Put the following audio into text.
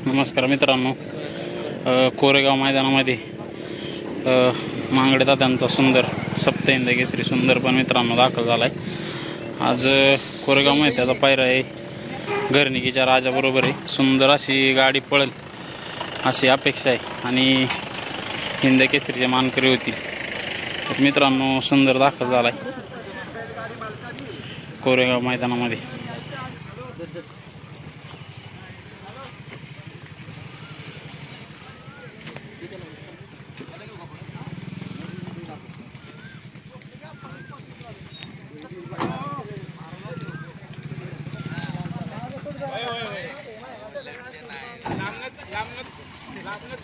नमस्कार मित्रांनो, कोरेगाव मैदानामध्ये मांगडे दादांचा सुंदर सप्तहिंद केसरी सुंदर पण मित्रांनो दाखल झाला आहे। आज कोरेगाव मध्ये त्याचा पायरा आहे घरनिकीच्या राजाबरोबर आहे। सुंदर अशी गाडी पळेल अशी अपेक्षा आहे आणि हिंद केसरीचे मानकरी होतील। तर मित्रांनो सुंदर दाखल झाला आहे कोरेगाव मैदानामध्ये। लांबनच